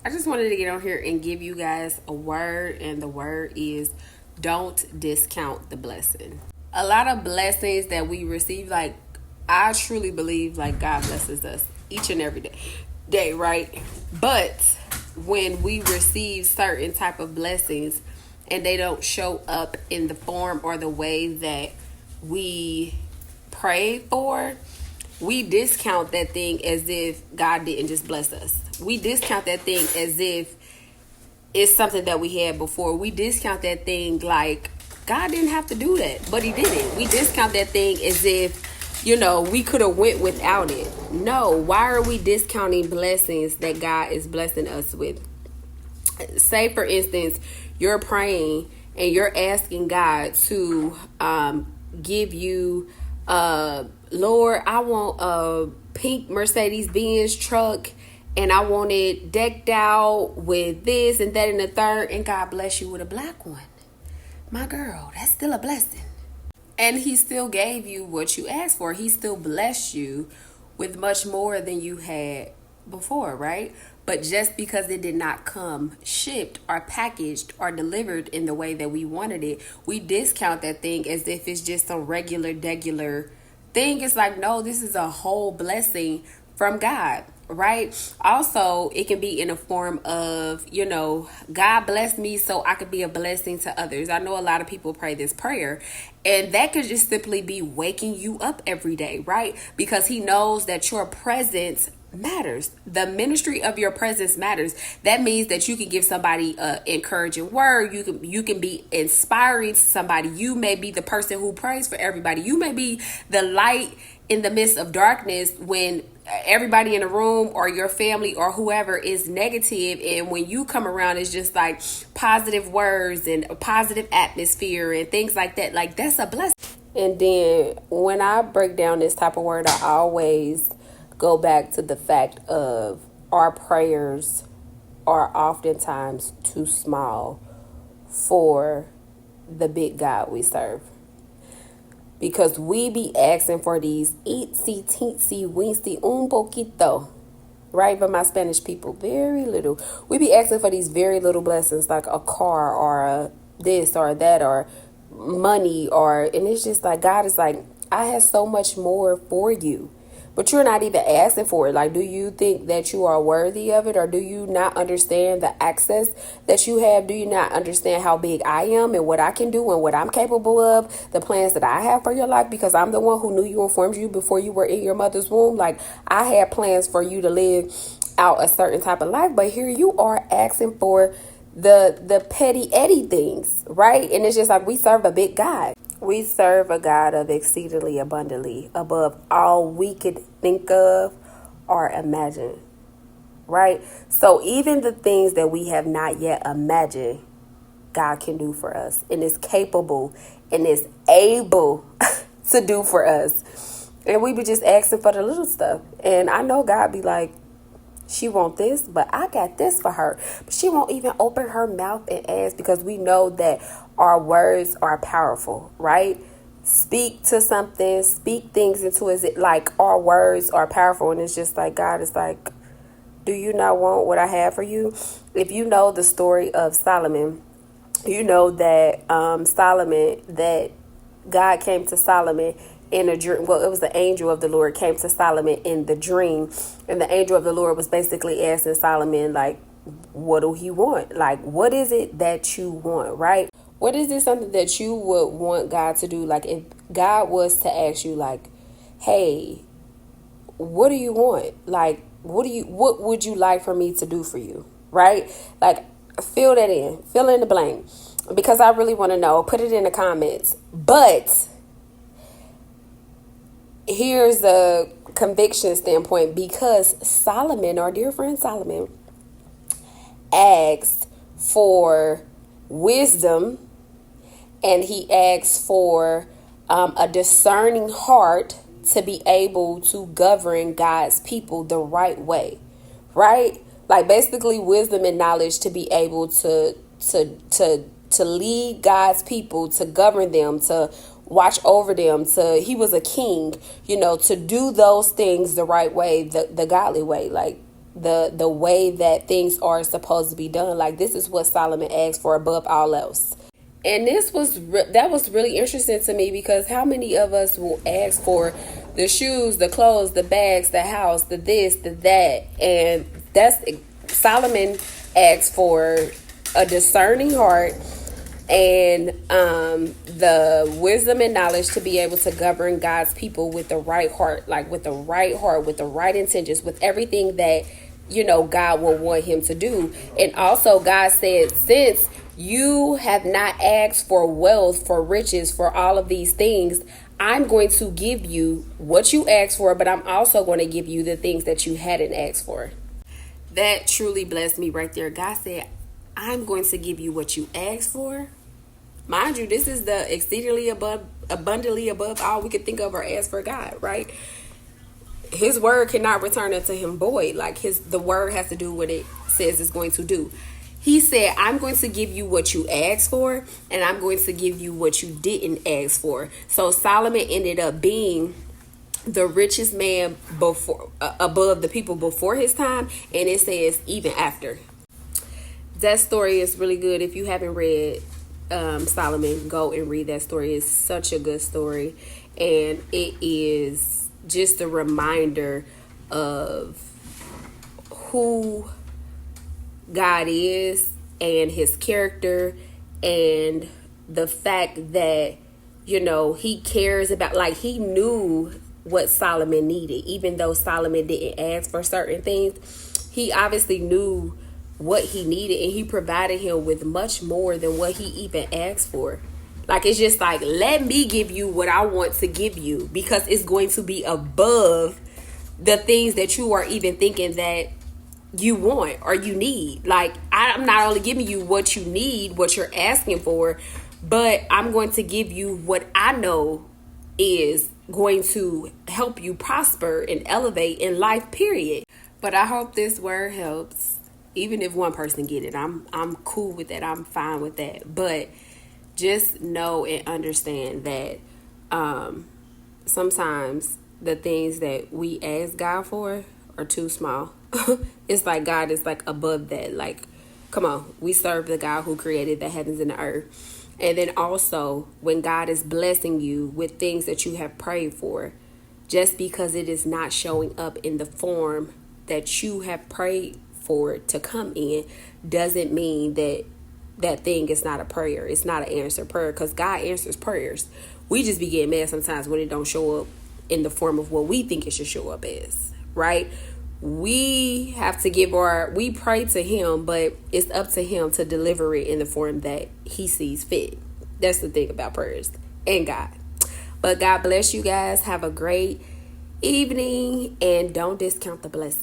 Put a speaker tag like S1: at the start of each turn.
S1: I just wanted to get on here and give you guys a word, and the word is don't discount the blessing. A lot of blessings that we receive, like, I truly believe like God blesses us each and every day, right? But when we receive certain type of blessings and they don't show up in the form or the way that we prayed for, we discount that thing as if God didn't just bless us. We discount that thing as if it's something that we had before. We discount that thing like God didn't have to do that, but he didn't. We discount that thing as if, we could have went without it. No, why are we discounting blessings that God is blessing us with? Say, for instance, you're praying and you're asking God to give you, Lord, I want a pink Mercedes-Benz truck and I want it decked out with this and that and the third, and God bless you with a black one. My girl, that's still a blessing. And he still gave you what you asked for. He still blessed you with much more than you had before, right? But just because it did not come shipped or packaged or delivered in the way that we wanted it, we discount that thing as if it's just a regular thing. It's like, no, this is a whole blessing from God, right? Also, it can be in a form of, God bless me so I could be a blessing to others. I know a lot of people pray this prayer, and that could just simply be waking you up every day, right? Because he knows that your presence matters. The ministry of your presence matters. That means that you can give somebody an encouraging word. You can be inspiring to somebody. You may be the person who prays for everybody. You may be the light in the midst of darkness when everybody in the room or your family or whoever is negative, and when you come around, it's just like positive words and a positive atmosphere and things like that. Like, that's a blessing. And then when I break down this type of word, I always go back to the fact of our prayers are oftentimes too small for the big God we serve. Because we be asking for these itsy teensy weensy un poquito, right? But my Spanish people, very little. We be asking for these very little blessings, like a car or a this or that or money, and it's just like, God is like, I have so much more for you. But you're not even asking for it. Like, do you think that you are worthy of it? Or do you not understand the access that you have? Do you not understand how big I am and what I can do and what I'm capable of? The plans that I have for your life, because I'm the one who knew you and formed you before you were in your mother's womb. Like, I had plans for you to live out a certain type of life. But here you are asking for the petty eddy things, right? And it's just like, we serve a big God. We serve a God of exceedingly abundantly above all we could think of or imagine, right? So even the things that we have not yet imagined, God can do for us, and is capable and is able to do for us. And we be just asking for the little stuff. And I know God be like, she want this, but I got this for her. But she won't even open her mouth and ask, because we know that our words are powerful, right? Speak to something, speak things into it. Like, our words are powerful. And it's just like, God is like, do you not want what I have for you? If you know the story of Solomon, you know that that God came to Solomon in a dream. Well, it was the angel of the Lord came to Solomon in the dream, and the angel of the Lord was basically asking Solomon, like, what do he want? Like, what is it that you want, right? What is this something that you would want God to do? Like, if God was to ask you, like, hey, what do you want? Like, what would you like for me to do for you? Right? Like, fill that in, fill in the blank, because I really want to know. Put it in the comments. But here's the conviction standpoint, because Solomon, our dear friend Solomon, asked for wisdom, and he asked for a discerning heart to be able to govern God's people the right way, right? Like, basically wisdom and knowledge to be able to lead God's people, to govern them, to watch over them. He was a king, to do those things the right way, the godly way. Like, the way that things are supposed to be done. Like, this is what Solomon asked for above all else. And that was really interesting to me, because how many of us will ask for the shoes, the clothes, the bags, the house, the this, the that, and that's Solomon asked for a discerning heart and the wisdom and knowledge to be able to govern God's people with the right heart, like with the right heart, with the right intentions, with everything that, you know, God will want him to do. And also God said, since you have not asked for wealth, for riches, for all of these things, I'm going to give you what you asked for, but I'm also going to give you the things that you hadn't asked for. That truly blessed me right there. God said, I'm going to give you what you asked for. Mind you, this is the exceedingly abundantly above all we could think of or ask for God, right? His word cannot return unto him void. Like, the word has to do what it says it's going to do. He said, I'm going to give you what you asked for, and I'm going to give you what you didn't ask for. So Solomon ended up being the richest man above the people before his time, and it says even after. That story is really good. If you haven't read Solomon, go and read that story. It's such a good story, and it is just a reminder of who God is and his character, and the fact that, you know, he cares about, like, he knew what Solomon needed. Even though Solomon didn't ask for certain things, he obviously knew what he needed, and he provided him with much more than what he even asked for. Like, it's just like, let me give you what I want to give you, because it's going to be above the things that you are even thinking that you want or you need. Like, I'm not only giving you what you need, what you're asking for, but I'm going to give you what I know is going to help you prosper and elevate in life, period. But I hope this word helps. Even if one person get it, I'm cool with that. I'm fine with that. But just know and understand that sometimes the things that we ask God for are too small. It's like God is like above that. Like, come on, we serve the God who created the heavens and the earth. And then also, when God is blessing you with things that you have prayed for, just because it is not showing up in the form that you have prayed for it to come in, doesn't mean that that thing is not a prayer. It's not an answered prayer, because God answers prayers. We just be getting mad sometimes when it don't show up in the form of what we think it should show up as, right? We have to we pray to him, but it's up to him to deliver it in the form that he sees fit. That's the thing about prayers and God. But God bless you guys. Have a great evening, and don't discount the blessing.